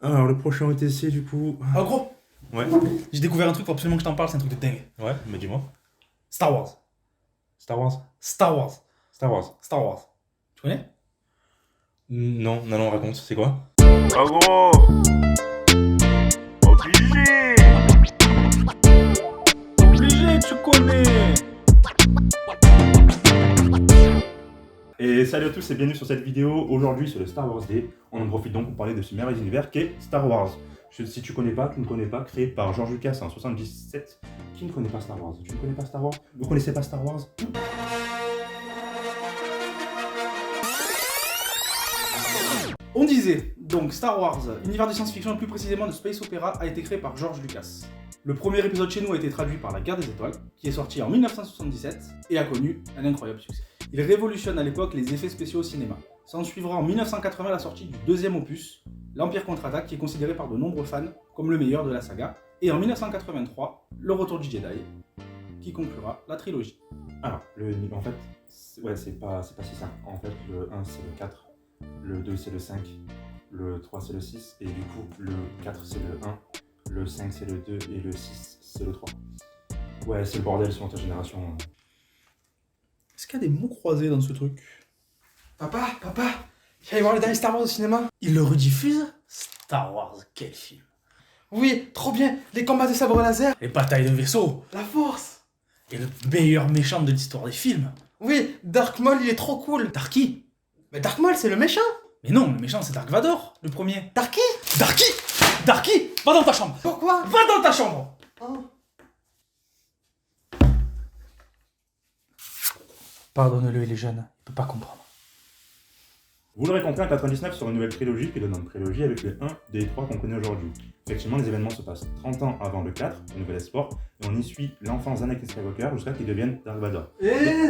Alors, le prochain OTC, du coup. Ah gros, Ouais. j'ai découvert un truc, faut absolument que je t'en parle, c'est un truc de dingue. Ouais, mais dis-moi. Star Wars. Star Wars. Star Wars. Star Wars. Star Wars. Tu connais? Non, non, raconte, c'est quoi? Ah gros, obligé. Obligé, tu connais. Et salut à tous et bienvenue sur cette vidéo. Aujourd'hui, c'est le Star Wars Day. On en profite donc pour parler de ce merveilleux univers qu'est Star Wars. Si tu connais pas, tu ne connais pas, créé par George Lucas en 77. Qui ne connaît pas Star Wars? Tu ne connais pas Star Wars? Vous connaissez pas Star Wars? On disait, donc Star Wars, univers de science-fiction et plus précisément de space opéra, a été créé par George Lucas. Le premier épisode chez nous a été traduit par La Guerre des Étoiles, qui est sorti en 1977 et a connu un incroyable succès. Il révolutionne à l'époque les effets spéciaux au cinéma. S'en suivra en 1980 la sortie du deuxième opus, L'Empire contre-attaque, qui est considéré par de nombreux fans comme le meilleur de la saga, et en 1983, le retour du Jedi, qui conclura la trilogie. Alors, en fait, c'est pas si simple. En fait, le 1 c'est le 4, le 2 c'est le 5, le 3 c'est le 6, et du coup, le 4 c'est le 1, le 5 c'est le 2, et le 6 c'est le 3. Ouais, c'est le bordel selon ta génération. Est-ce qu'il y a des mots croisés dans ce truc? Papa, viens aller voir le dernier Star Wars au cinéma. Il le rediffuse? Star Wars, quel film! Oui, trop bien, les combats de sabre laser, Les batailles de vaisseaux! la force. Et le meilleur méchant de l'histoire des films! Oui, Dark Maul, il est trop cool. Darky! Mais Dark Maul, c'est le méchant. Mais non, le méchant c'est Dark Vador, le premier! Darky. Darky! Darky! Va dans ta chambre! Pourquoi? Va dans ta chambre! Oh. Pardonne-le, il est jeune, il peut pas comprendre. Vous l'aurez compris, en 99 sur une nouvelle trilogie qui donne une prélogie avec le 1, 2 et 3 qu'on connaît aujourd'hui. Effectivement, les événements se passent 30 ans avant le 4, le nouvel espoir, et on y suit l'enfance d'Anakin Skywalker jusqu'à qu'il devienne Dark Vador.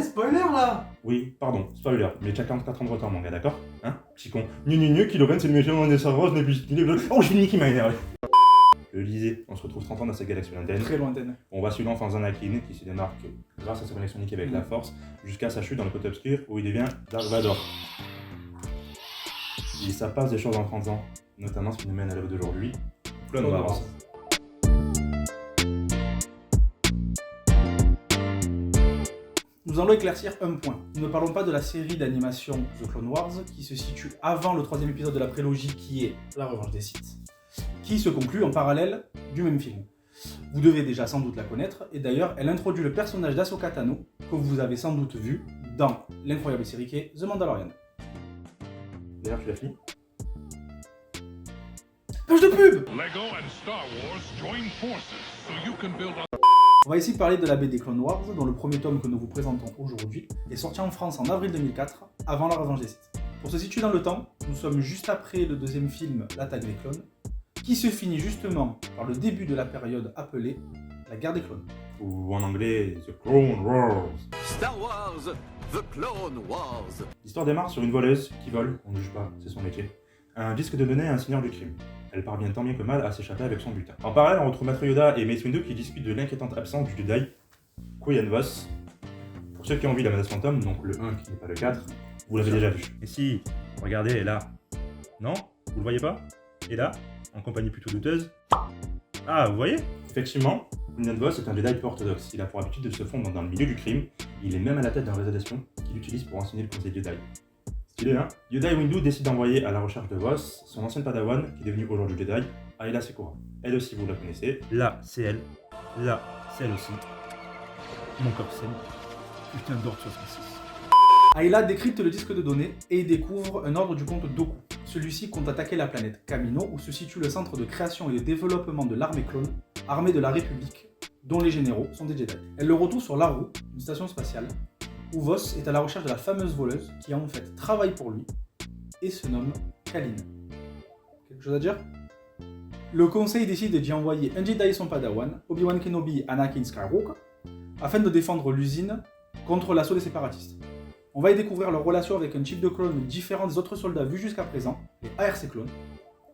Spoiler là. Oui, pardon, spoiler, mais tu as 44 ans de retard, mon gars, d'accord? Hein? Petit con. Kylo Ren, c'est le méchant de Star Wars, n'est plus stylé. Oh, je suis Nicky, m'a énervé. Le lycée, on se retrouve 30 ans dans cette galaxie lointaine. Très lointaine. On va suivre l'enfance d'Anakin qui se démarque grâce à sa connexion unique avec la Force, jusqu'à sa chute dans le côté obscur où il devient Dark Vador. Et ça passe des choses en 30 ans, notamment ce qui nous mène à l'heure d'aujourd'hui, Clone Wars. Nous allons éclaircir un point. Nous ne parlons pas de la série d'animation The Clone Wars, qui se situe avant le troisième épisode de la prélogie qui est La Revanche des Sith, qui se conclut en parallèle du même film. Vous devez déjà sans doute la connaître, et d'ailleurs elle introduit le personnage d'Ahsoka Tano, que vous avez sans doute vu dans l'incroyable série qui est The Mandalorian. D'ailleurs, tu l'as fini? Page de pub! Lego and Star Wars join forces so you can build a On va ici parler de la BD Clone Wars, dont le premier tome que nous vous présentons aujourd'hui est sorti en France en avril 2004, avant La Revanche des Sith. Pour se situer dans le temps, nous sommes juste après le deuxième film, L'attaque des clones, qui se finit justement par le début de la période appelée la guerre des clones. Ou en anglais, The Clone Wars. Star Wars, The Clone Wars. L'histoire démarre sur une voleuse qui vole, on ne juge pas, c'est son métier, un disque de données à un seigneur du crime. Elle parvient tant bien que mal à s'échapper avec son butin. En parallèle, on retrouve Maître Yoda et Mace Windu qui discutent de l'inquiétante absence du Jedi Qui-Gon Voss. Pour ceux qui ont vu la menace fantôme, donc le 1 qui n'est pas le 4, vous l'avez déjà vu. Et si, regardez, elle est là. Non? Vous le voyez pas? Et là, en compagnie plutôt douteuse. Ah, vous voyez? Effectivement, Qui-Gon Voss est un Jedi peu orthodoxe. Il a pour habitude de se fondre dans le milieu du crime. Il est même à la tête d'un réseau d'espions qu'il utilise pour enseigner le conseil Jedi. Stylé, hein? Yoda et Windu décident d'envoyer à la recherche de Voss son ancienne padawan, qui est devenue aujourd'hui Jedi, Aayla Secura. Elle aussi, vous la connaissez. Là, c'est elle. Là, c'est elle aussi. Mon corps saigne. Putain d'ordre 66. Aayla décrypte le disque de données et découvre un ordre du comte Dooku. Celui-ci compte attaquer la planète Kamino, où se situe le centre de création et de développement de l'armée clone, armée de la République, dont les généraux sont des Jedi. Elle le retrouve sur Laru, une station spatiale, où Voss est à la recherche de la fameuse voleuse qui en fait travaille pour lui et se nomme Kalin. Quelque chose à dire? Le conseil décide d'y envoyer un Jedi et son padawan, Obi-Wan Kenobi et Anakin Skywalker, afin de défendre l'usine contre l'assaut des séparatistes. On va y découvrir leur relation avec un type de clone différent des autres soldats vus jusqu'à présent, les ARC clones.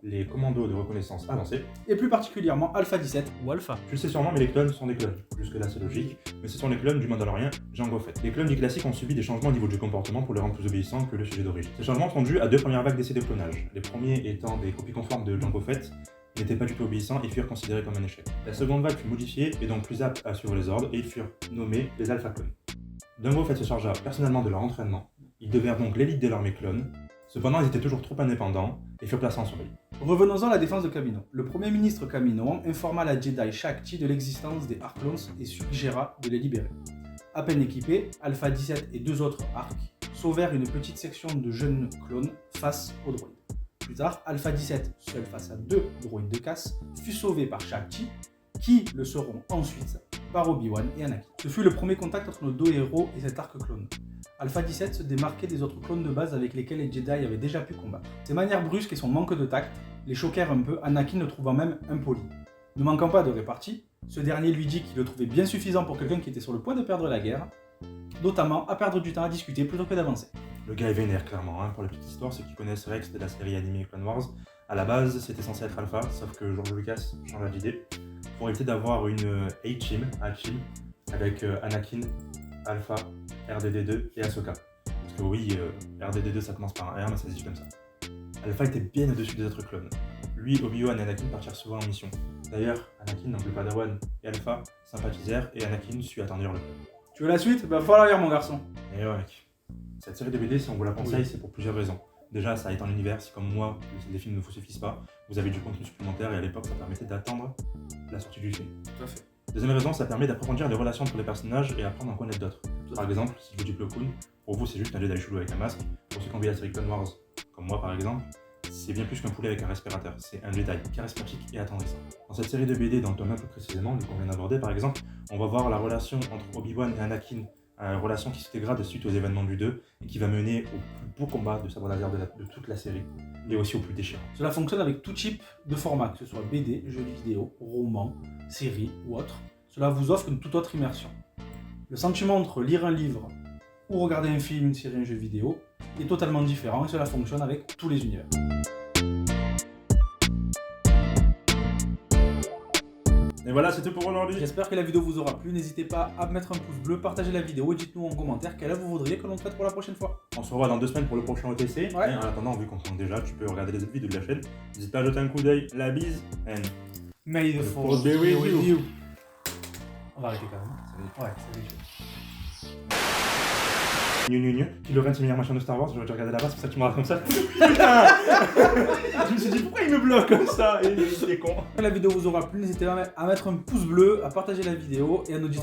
les commandos de reconnaissance avancés. et plus particulièrement Alpha 17 ou Alpha. Tu le sais sûrement, mais les clones sont des clones. Jusque-là, c'est logique, mais ce sont les clones du Mandalorien Jango Fett. Les clones du classique ont subi des changements au niveau du comportement pour les rendre plus obéissants que le sujet d'origine. Ces changements sont dus à deux premières vagues d'essais de clonage. Les premiers étant des copies conformes de Jango Fett, qui n'étaient pas du tout obéissants et furent considérés comme un échec. La seconde vague fut modifiée et donc plus apte à suivre les ordres, et ils furent nommés les Alpha Clones. Jango Fett se chargea personnellement de leur entraînement. Ils devinrent donc l'élite de l'armée clone. Cependant, ils étaient toujours trop indépendants et furent placés en sommeil. Revenons-en à la défense de Kamino. Le premier ministre Kaminoan informa la Jedi Shakti de l'existence des Arclons et suggéra de les libérer. À peine équipés, Alpha 17 et deux autres Arcs sauvèrent une petite section de jeunes clones face aux droïdes. Plus tard, Alpha 17, seul face à deux droïdes de casse, fut sauvé par Shakti, qui le seront ensuite par Obi-Wan et Anakin. Ce fut le premier contact entre nos deux héros et cet arc clone. Alpha 17 se démarquait des autres clones de base avec lesquels les Jedi avaient déjà pu combattre. Ses manières brusques et son manque de tact les choquèrent un peu, Anakin le trouvant même impoli. Ne manquant pas de répartie, ce dernier lui dit qu'il le trouvait bien suffisant pour quelqu'un qui était sur le point de perdre la guerre, notamment à perdre du temps à discuter plutôt que d'avancer. Le gars est vénère, clairement. Pour la petite histoire, ceux qui connaissent Rex de la série animée Clone Wars, à la base, c'était censé être Alpha, sauf que George Lucas changea d'idée pour éviter d'avoir une A-Team, avec Anakin, Alpha, RDD2 et Ahsoka. Parce que oui, RDD2 ça commence par un R, mais ça se dit comme ça. Alpha était bien au-dessus des autres clones. Lui, Obi-Wan et Anakin partirent souvent en mission. D'ailleurs, Anakin, donc le Padawan, et Alpha sympathisèrent et Anakin sut attendre le. Tu veux la suite ? Bah faut la lire mon garçon. Et ouais, mec. Cette série de BD, si on vous la conseille, c'est pour plusieurs raisons. Déjà, ça étend l'univers, si comme moi, les films ne vous suffisent pas, vous avez du contenu supplémentaire et à l'époque, ça permettait d'attendre la sortie du film. Tout à fait. Deuxième raison, ça permet d'approfondir les relations entre les personnages et apprendre à en connaître d'autres. Par exemple, si je vous dis Plo Koon, pour vous c'est juste un Jedi chelou avec un masque. Pour ceux qui ont vu la série Clone Wars, comme moi par exemple, c'est bien plus qu'un poulet avec un respirateur. C'est un Jedi charismatique et attendrissant. Dans cette série de BD, dans le tome 1 plus précisément, qu'on vient d'aborder par exemple, on va voir la relation entre Obi-Wan et Anakin, une relation qui se dégrade suite aux événements du 2 et qui va mener au plus beau combat de sabre laser de toute la série, et aussi au plus déchirant. Cela fonctionne avec tout type de format, que ce soit BD, jeux vidéo, roman, série ou autre. Cela vous offre une toute autre immersion. Le sentiment entre lire un livre ou regarder un film, une série, un jeu vidéo est totalement différent et cela fonctionne avec tous les univers. Et voilà, c'est tout pour aujourd'hui. J'espère que la vidéo vous aura plu. N'hésitez pas à mettre un pouce bleu, partager la vidéo et dites-nous en commentaire quelle œuvre vous voudriez que l'on traite pour la prochaine fois. On se revoit dans 2 semaines pour le prochain OTC. Ouais. Et en attendant, vu qu'on compte déjà, tu peux regarder les autres vidéos de la chaîne. N'hésite pas à jeter un coup d'œil. La bise. And May the force be with you. On va arrêter quand même. Ouais, c'est rigolo. Qui le c'est le meilleur machin de Star Wars, j'aurais dû regarder là-bas, c'est pour ça que tu me racontes ça. Putain. Je me suis dit pourquoi il me bloque comme ça, et il est con. Si la vidéo vous aura plu, n'hésitez pas à mettre un pouce bleu, à partager la vidéo et à nous dire...